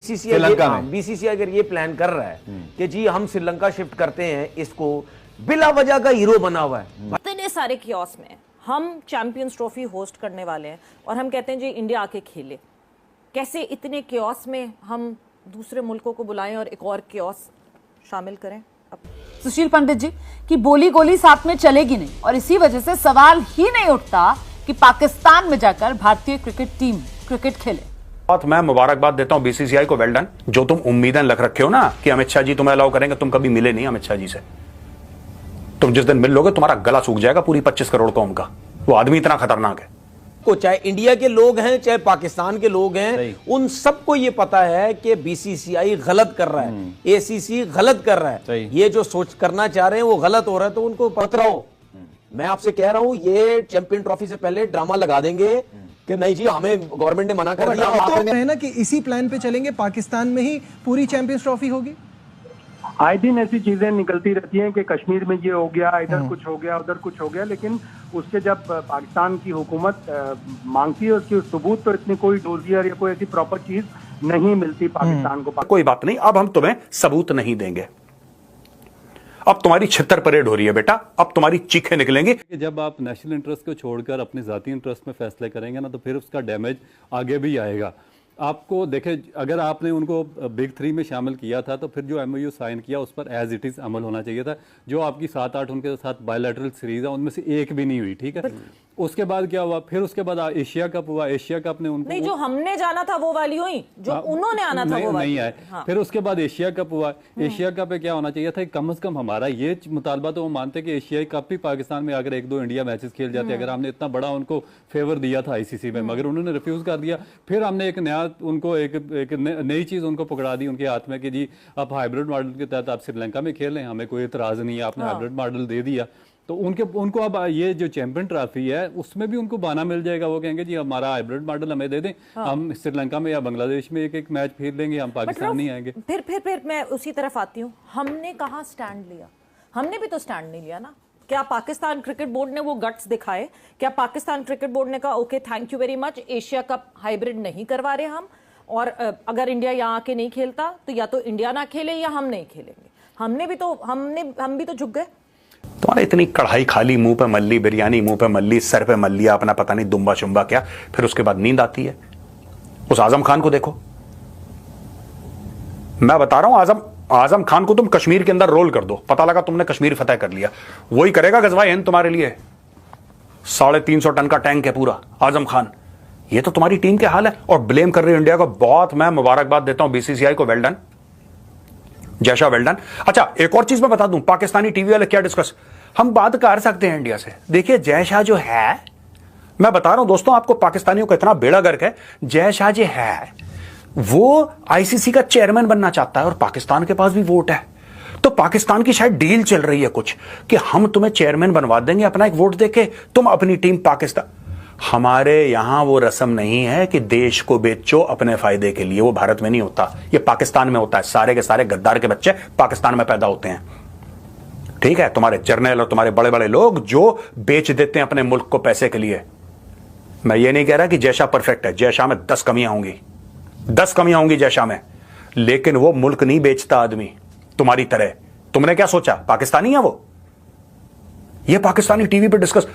BCCI अगर ये plan कर रहा है कि जी हम श्रीलंका शिफ्ट करते हैं, इसको बिला वजह का हीरो बना हुआ है। इतने सारे कियोस में हम चैंपियंस ट्रॉफी होस्ट करने वाले हैं और हम कहते हैं जी इंडिया आके खेले। कैसे इतने कियोस में हम दूसरे मुल्कों को बुलाएं और एक और कियोस शामिल करें? सुशील पंडित जी की बोली गोली साथ में चलेगी नहीं और इसी वजह से सवाल ही नहीं उठता कि पाकिस्तान में जाकर भारतीय क्रिकेट टीम क्रिकेट खेले। मैं मुबारकबाद देता हूं बीसीसीआई को, वेल डन। जो तुम उम्मीदें रख रखे हो ना कि अमित शाह जी तुम्हें अलाउ करेंगे, तुम कभी मिले नहीं अमित शाह जी से। तुम जिस दिन मिल लोगे तुम्हारा गला सूख जाएगा पूरी 25 करोड़ कौम का। वो आदमी इतना खतरनाक है को, चाहे इंडिया के लोग हैं चाहे पाकिस्तान के लोग हैं, उन सबको ये पता है कि बीसीसीआई गलत कर रहा है, एसीसी गलत कर रहा है। ये जो सोच करना चाह रहे हैं वो गलत हो रहा है, तो उनको पकड़ाओ। मैं आपसे कह रहा हूं ये चैंपियन ट्रॉफी से पहले ड्रामा लगा देंगे कि नहीं जी हमें गवर्नमेंट ने मना कर दिया। तो है ना कि इसी प्लान पे चलेंगे, पाकिस्तान में ही पूरी चैंपियंस ट्रॉफी होगी। आए दिन ऐसी चीजें निकलती रहती हैं कि कश्मीर में ये हो गया, इधर कुछ हो गया, उधर कुछ हो गया, लेकिन उसके जब पाकिस्तान की हुकूमत मांगती है उसकी सबूत, तो इतनी कोई डोजियर या कोई ऐसी प्रॉपर चीज नहीं मिलती पाकिस्तान को। कोई बात नहीं, अब हम तुम्हें सबूत नहीं देंगे। अब तुम्हारी छितर परेड हो रही है बेटा, अब तुम्हारी चीखें निकलेंगी। जब आप नेशनल इंटरेस्ट को छोड़कर अपने जाती इंटरेस्ट में फैसले करेंगे ना, तो फिर उसका डैमेज आगे भी आएगा। आपको देखें, अगर आपने उनको बिग 3 में शामिल किया था तो फिर जो एमओयू साइन किया उस पर एज इट इज़ अमल होना चाहिए था। जो आपकी 7-8 उनके साथ बायलैटरल सीरीज है उनमें से एक भी नहीं हुई, ठीक है। उसके बाद क्या हुआ, फिर उसके बाद एशिया कप हुआ। एशिया कप ने उनको नहीं, जो हमने जाना था वो वाली हुई, जो उन्होंने आना था वो वाली नहीं आए। फिर उसके बाद एशिया कप हुआ। एशिया कप पे क्या होना चाहिए था, कम से कम हमारा ये मुतालबा तो वो मानते कि एशियाई कप भी पाकिस्तान में अगर 1-2 इंडिया मैचेस खेल जाते, अगर हमने इतना बड़ा उनको फेवर दिया था आईसीसी में, मगर उन्होंने रिफ्यूज कर दिया। फिर हमने एक नया उनको एक नई चीज उनको पकड़ा दी उनके हाथ में कि जी आप हाइब्रिड मॉडल के तहत आप श्रीलंका में खेलें, हमें कोई इतराज नहीं है, आपने हाइब्रिड मॉडल दे दिया। तो उनको अब ये जो चैंपियन ट्रॉफी है उसमें भी उनको बहाना मिल जाएगा। वो कहेंगे जी हमारा हाइब्रिड मॉडल हमें दे दें, हम श्रीलंका में या बांग्लादेश में एक मैच खेल लेंगे, हम पाकिस्तान नहीं आएंगे। फिर मैं उसी तरफ आती हूँ, हमने कहाँ स्टैंड लिया? हमने भी तो स्टैंड नहीं लिया ना। क्या पाकिस्तान क्रिकेट बोर्ड ने वो गट्स दिखाए? क्या पाकिस्तान क्रिकेट बोर्ड ने कहा okay thank you very much, Asia cup hybrid नहीं करवा रहे हम, और अगर इंडिया यहाँ आके नहीं खेलता तो या तो इंडिया ना खेले या हम नहीं खेलेंगे? हम भी तो झुक गए। तुम्हारे इतनी कढ़ाई खाली, मुंह पे मल्ली, बिरयानी मुंह पे मल्ली, सर पे मल्लिया अपना पता नहीं दुम्बा शुम्बा क्या, फिर उसके बाद नींद आती है। उस आजम खान को देखो, मैं बता रहा हूं, आजम खान को तुम कश्मीर के अंदर रोल कर दो, पता लगा तुमने कश्मीर फतेह कर लिया, वही करेगा गजवाए हिंद तुम्हारे लिए। 350 टन का टैंक है पूरा आजम खान। ये तो तुम्हारी टीम के हाल है और ब्लेम कर रही है इंडिया को। बहुत मैं मुबारकबाद देता हूं बीसीसीआई को, वेल डन, जैसा वेल डन। अच्छा, एक और चीज मैं बता दूं, पाकिस्तानी टीवी वाले क्या डिस्कस, हम बात कर सकते हैं इंडिया से। देखिए जय शाह जो है, मैं बता रहा हूं दोस्तों आपको, पाकिस्तानियों का इतना बेड़ा गर्क है, जय शाह जो है वो आईसीसी का चेयरमैन बनना चाहता है और पाकिस्तान के पास भी वोट है। तो पाकिस्तान की शायद डील चल रही है कुछ कि हम तुम्हें चेयरमैन बनवा देंगे, अपना एक वोट देके तुम अपनी टीम पाकिस्तान। हमारे यहां वो रस्म नहीं है कि देश को बेचो अपने फायदे के लिए, वो भारत में नहीं होता, ये पाकिस्तान में होता है। सारे के सारे गद्दार के बच्चे पाकिस्तान में पैदा होते हैं, ठीक है। तुम्हारे जर्नल और तुम्हारे बड़े बड़े लोग जो बेच देते हैं अपने मुल्क को पैसे के लिए। मैं ये नहीं कह रहा कि जयशाह परफेक्ट है, जयशाह में 10 कमियां होंगी, 10 कमियां होंगी जयशाह में, लेकिन वो मुल्क नहीं बेचता आदमी तुम्हारी तरह। तुमने क्या सोचा पाकिस्तानी है वो? ये पाकिस्तानी टीवी पे डिस्कस,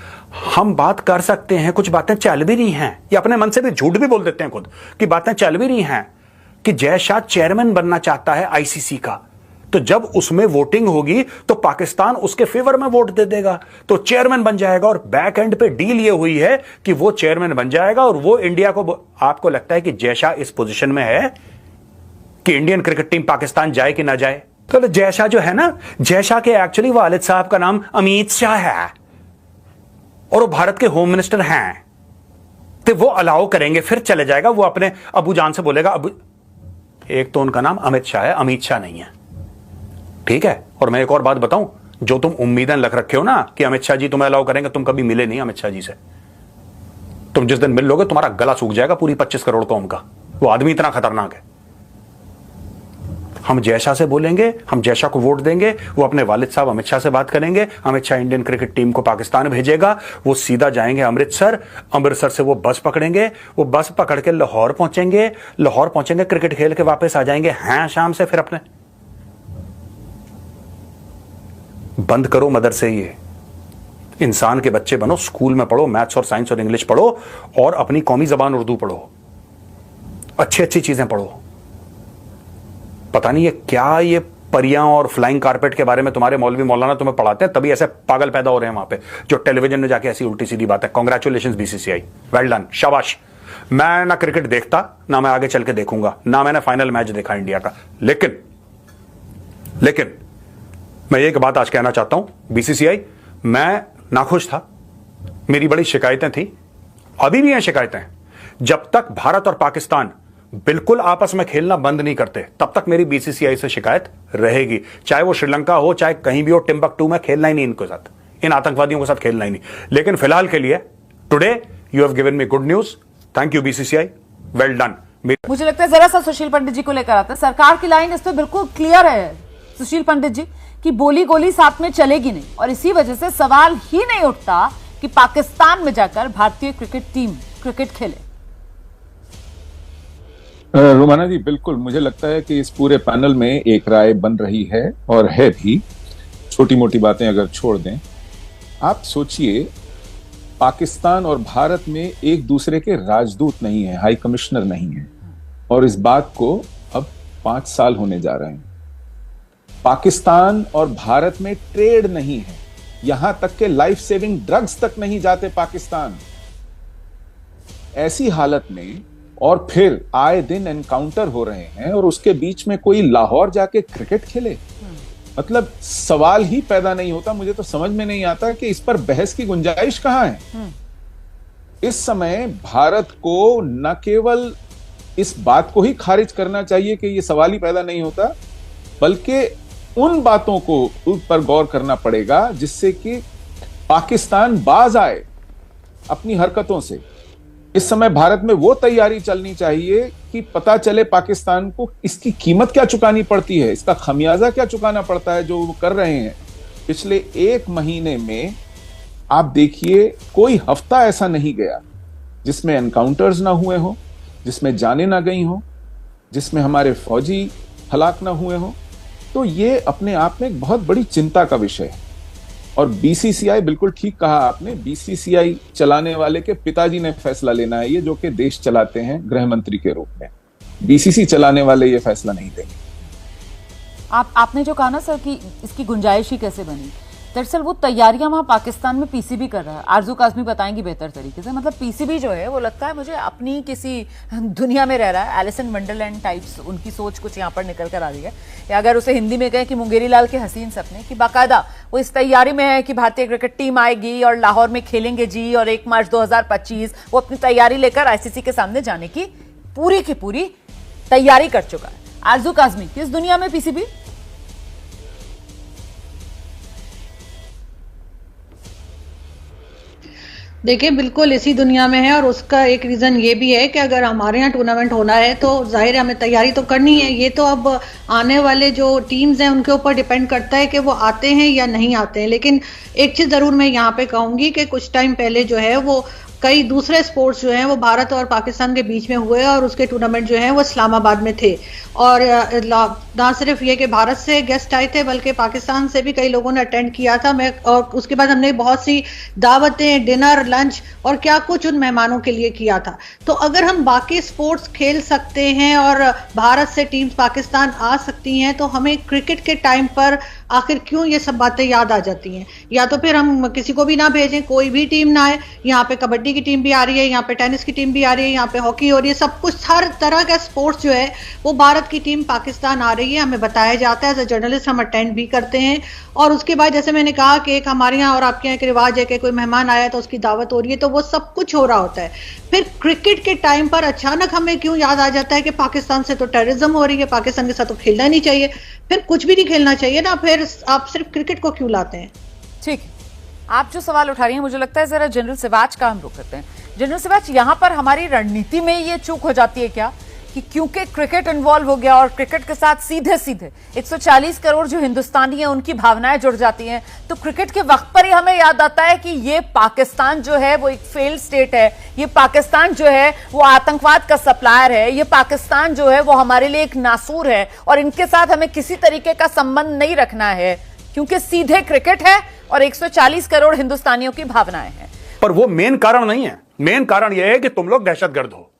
हम बात कर सकते हैं, कुछ बातें चल भी रही हैं, ये अपने मन से भी झूठ भी बोल देते हैं खुद कि बातें चल भी रही हैं कि जय शाह चेयरमैन बनना चाहता है आईसीसी का। तो जब उसमें वोटिंग होगी तो पाकिस्तान उसके फेवर में वोट दे देगा, तो चेयरमैन बन जाएगा। और बैक एंड पे डील ये हुई है कि वो चेयरमैन बन जाएगा और वो इंडिया को। आपको लगता है कि जय शाह इस पोजीशन में है कि इंडियन क्रिकेट टीम पाकिस्तान जाए कि ना जाए? तो जय शाह जो है ना, जय शाह के एक्चुअली वालिद साहब का नाम अमित शाह है और वो भारत के होम मिनिस्टर हैं, तो वो अलाउ करेंगे, फिर चले जाएगा। वो अपने अबू जान से बोलेगा, अबू, एक तो उनका नाम अमित शाह है, अमित शाह नहीं है, ठीक है। और मैं एक और बात बताऊं, जो तुम उम्मीदें रख रखे हो ना कि अमित शाह जी तुम्हें अलाउ करेंगे, तुम कभी मिले नहीं अमित शाह जी से। तुम जिस दिन मिल लोगे तुम्हारा गला सूख जाएगा पूरी 25 करोड़ कौम का। वो आदमी इतना खतरनाक है। हम जयशाह से बोलेंगे, हम जयशाह को वोट देंगे, वो अपने वालिद साहब अमित शाह से बात करेंगे, Amit Shah Indian cricket team को पाकिस्तान भेजेगा, वो सीधा जाएंगे अमृतसर, अमृतसर से वो बस पकड़ेंगे, वो बस पकड़ के लाहौर पहुंचेंगे, लाहौर पहुंचेंगे, क्रिकेट खेल के वापस आ जाएंगे। हैं शाम से फिर अपने बंद करो मदरसे, ये इंसान के बच्चे बनो, स्कूल में पढ़ो, मैथ्स और साइंस और इंग्लिश पढ़ो, और अपनी कौमी जबान उर्दू पढ़ो, अच्छी अच्छी चीजें पढ़ो। पता नहीं ये क्या, ये परियां और फ्लाइंग कारपेट के बारे में तुम्हारे मौलवी मौलाना तुम्हें पढ़ाते हैं, तभी ऐसे पागल पैदा हो रहे हैं वहां पे, जो टेलीविजन में जाके ऐसी उल्टी सीधी बात है। कांग्रेचुलेशंस बीसीसीआई, वेल डन, शाबाश। मैं ना क्रिकेट देखता, ना मैं आगे चल के देखूंगा, ना मैंने फाइनल मैच देखा इंडिया का, लेकिन मैं एक बात आज कहना चाहता हूं, बीसीसीआई, मैं नाखुश था, मेरी बड़ी शिकायतें थी, अभी भी हैं शिकायतें। जब तक भारत और पाकिस्तान बिल्कुल आपस में खेलना बंद नहीं करते, तब तक मेरी बीसीसीआई से शिकायत रहेगी, चाहे वो श्रीलंका हो, चाहे कहीं भी हो, टिम्बकटू में खेलना ही नहीं इनके साथ, इन आतंकवादियों के साथ खेलना ही नहीं। लेकिन फिलहाल के लिए today you have given me good news, thank you BCCI, well done. मुझे लगता है जरा सा सुशील पंडित जी को लेकर आते हैं। सरकार की लाइन इस पर बिल्कुल क्लियर है सुशील पंडित जी कि बोली गोली साथ में चलेगी नहीं, और इसी वजह से सवाल ही नहीं उठता कि पाकिस्तान में जाकर भारतीय क्रिकेट टीम क्रिकेट खेले। रोमाना जी, बिल्कुल मुझे लगता है कि इस पूरे पैनल में एक राय बन रही है, और है भी, छोटी मोटी बातें अगर छोड़ दें। आप सोचिए, पाकिस्तान और भारत में एक दूसरे के राजदूत नहीं है, हाई कमिश्नर नहीं है, और इस बात को अब 5 साल होने जा रहे हैं। पाकिस्तान और भारत में ट्रेड नहीं है, यहां तक के लाइफ सेविंग ड्रग्स तक नहीं जाते पाकिस्तान। ऐसी हालत में और फिर आए दिन एनकाउंटर हो रहे हैं, और उसके बीच में कोई लाहौर जाके क्रिकेट खेले, मतलब सवाल ही पैदा नहीं होता। मुझे तो समझ में नहीं आता कि इस पर बहस की गुंजाइश कहां है। इस समय भारत को न केवल इस बात को ही खारिज करना चाहिए कि यह सवाल ही पैदा नहीं होता, बल्कि उन बातों को पर गौर करना पड़ेगा जिससे कि पाकिस्तान बाज आए अपनी हरकतों से। इस समय भारत में वो तैयारी चलनी चाहिए कि पता चले पाकिस्तान को इसकी कीमत क्या चुकानी पड़ती है, इसका खमियाजा क्या चुकाना पड़ता है जो वो कर रहे हैं। पिछले 1 महीने में आप देखिए, कोई हफ्ता ऐसा नहीं गया जिसमें एनकाउंटर्स ना हुए हो, जिसमें जाने ना गई हो, जिसमें हमारे फौजी हलाक ना हुए हो। तो ये अपने आप में एक बहुत बड़ी चिंता का विषय है। और बीसीसीआई, बिल्कुल ठीक कहा आपने, बीसीसीआई चलाने वाले के पिताजी ने फैसला लेना है, ये जो कि देश चलाते हैं गृह मंत्री के रूप में। बीसीसी चलाने वाले ये फैसला नहीं देंगे। आपने जो कहा ना सर कि इसकी गुंजाइश ही कैसे बनी, दरअसल वो तैयारियां वहां पाकिस्तान में पीसीबी कर रहा है। आरजू काज़मी बताएंगी बेहतर तरीके से। मतलब पीसीबी जो है वो लगता है मुझे अपनी किसी दुनिया में रह रहा है, एलिस इन वंडरलैंड टाइप्स उनकी सोच कुछ यहाँ पर निकल कर आ रही है। या अगर उसे हिंदी में कहें कि मुंगेरी लाल के हसीन सपने, की बाकायदा वो इस तैयारी में है कि भारतीय क्रिकेट टीम आएगी और लाहौर में खेलेंगे जी, और 1 मार्च 2025 वो अपनी तैयारी लेकर आईसीसी के सामने जाने की पूरी तैयारी कर चुका है। आरजू काज़मी, किस दुनिया में पीसीबी? देखिए, बिल्कुल इसी दुनिया में है, और उसका एक रीज़न ये भी है कि अगर हमारे यहाँ टूर्नामेंट होना है तो जाहिर है हमें तैयारी तो करनी है। ये तो अब आने वाले जो टीम्स हैं उनके ऊपर डिपेंड करता है कि वो आते हैं या नहीं आते हैं। लेकिन एक चीज़ ज़रूर मैं यहाँ पे कहूँगी कि कुछ टाइम पहले जो है वो कई दूसरे स्पोर्ट्स जो हैं वो भारत और पाकिस्तान के बीच में हुए, और उसके टूर्नामेंट जो हैं वो इस्लामाबाद में थे। और ना सिर्फ ये कि भारत से गेस्ट आए थे, बल्कि पाकिस्तान से भी कई लोगों ने अटेंड किया था। और उसके बाद हमने बहुत सी दावतें, डिनर, लंच और क्या कुछ उन मेहमानों के लिए किया था। तो अगर हम बाकी स्पोर्ट्स खेल सकते हैं और भारत से टीम्स पाकिस्तान आ सकती हैं, तो हमें क्रिकेट के टाइम पर आखिर क्यों ये सब बातें याद आ जाती हैं? या तो फिर हम किसी को भी ना भेजें, कोई भी टीम ना आए। यहाँ पे कबड्डी की टीम भी आ रही है, यहाँ पे टेनिस की टीम भी आ रही है, यहाँ पे हॉकी हो रही है, सब कुछ हर तरह का स्पोर्ट्स जो है वो भारत की टीम पाकिस्तान आ रही है, हमें बताया जाता है। एज ए जर्नलिस्ट हम अटेंड भी करते हैं। और उसके बाद जैसे मैंने कहा कि एक हमारे यहाँ और आपके यहाँ एक रिवाज है कि कोई मेहमान आया तो उसकी दावत हो रही है, तो वो सब कुछ हो रहा होता है। फिर क्रिकेट के टाइम पर अचानक हमें क्यों याद आ जाता है कि पाकिस्तान से तो टेररिज्म हो रही है, पाकिस्तान के साथ तो खेलना नहीं चाहिए, फिर कुछ भी नहीं खेलना चाहिए ना, फिर आप सिर्फ क्रिकेट को क्यों लाते हैं? ठीक है, आप जो सवाल उठा रही हैं, मुझे लगता है जरा जनरल सिवाच का हम रुक करते हैं। जनरल सिवाच, यहाँ पर हमारी रणनीति में ये चूक हो जाती है क्या कि क्योंकि क्रिकेट इन्वॉल्व हो गया और क्रिकेट के साथ सीधे सीधे 140 करोड़ जो हिंदुस्तानी हैं उनकी भावनाएं जुड़ जाती हैं, तो क्रिकेट के वक्त पर ही हमें याद आता है कि ये पाकिस्तान जो है वो एक फेल्ड स्टेट है, ये पाकिस्तान जो है वो आतंकवाद का सप्लायर है, ये पाकिस्तान जो है वो हमारे लिए एक नासूर है और इनके साथ हमें किसी तरीके का संबंध नहीं रखना है क्योंकि सीधे क्रिकेट है और 140 करोड़ हिंदुस्तानियों की भावनाएं हैं। पर वो मेन कारण नहीं है। मेन कारण यह है कि तुम लोग दहशतगर्द हो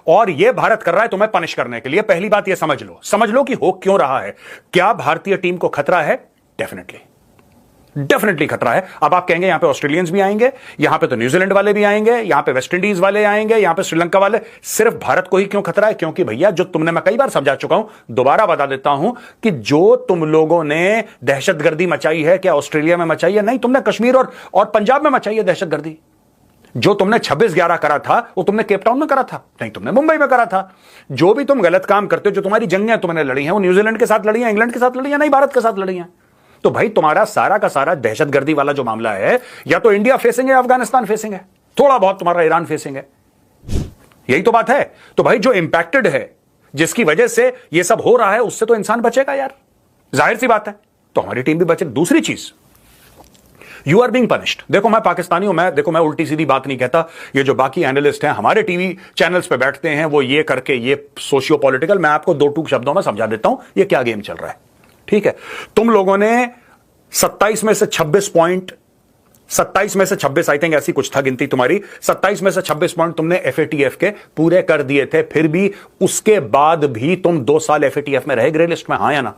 और यह भारत कर रहा है तुम्हें पनिश करने के लिए। पहली बात यह समझ लो कि हो क्यों रहा है। क्या भारतीय टीम को खतरा है? डेफिनेटली खतरा है। अब आप कहेंगे यहां पे ऑस्ट्रेलियंस भी आएंगे, यहां पे तो न्यूजीलैंड वाले भी आएंगे, यहां पे वेस्ट इंडीज वाले आएंगे, यहां पे श्रीलंका वाले। सिर्फ भारत को ही क्यों खतरा है? क्योंकि भैया जो तुमने, मैं कई बार समझा चुका हूं, दोबारा बता देता हूं कि जो तुम लोगों ने दहशतगर्दी मचाई है, क्या ऑस्ट्रेलिया में मचाई है? नहीं, तुमने कश्मीर और पंजाब में मचाई है दहशतगर्दी। जो तुमने 26/11 करा था वो तुमने केप टाउन में करा था, नहीं तुमने मुंबई में करा था। जो भी तुम गलत काम करते हो, जो तुम्हारी जंगें तुमने लड़ी हैं, वो न्यूजीलैंड के साथ लड़ी हैं, इंग्लैंड के साथ लड़ी हैं, नहीं भारत के साथ लड़ी हैं। तो भाई तुम्हारा सारा का सारा दहशतगर्दी वाला जो मामला है, या तो इंडिया फेसिंग है, अफगानिस्तान फेसिंग है, थोड़ा बहुत तुम्हारा ईरान फेसिंग है, यही तो बात है। तो भाई जो इंपैक्टेड है, जिसकी वजह से ये सब हो रहा है, उससे तो इंसान बचेगा यार, जाहिर सी बात है। तो हमारी टीम भी बचे। दूसरी चीज, यू आर बीइंग पनिश्ड। देखो मैं पाकिस्तानी हूं, मैं उल्टी सीधी बात नहीं कहता। ये जो बाकी एनालिस्ट हैं, हमारे टीवी चैनल्स पे बैठते हैं, वो ये करके ये सोशियो पॉलिटिकल, मैं आपको 2 शब्दों में समझा देता हूं ये क्या गेम चल रहा है। ठीक है, तुम लोगों ने 27 में से 26 पॉइंट, 27 में से 26 आई थिंक ऐसी कुछ था गिनती तुम्हारी, 27 में से 26 पॉइंट तुमने FATF के पूरे कर दिए थे। फिर भी उसके बाद भी तुम 2 साल FATF में रहे ग्रे लिस्ट में, हाँ या ना?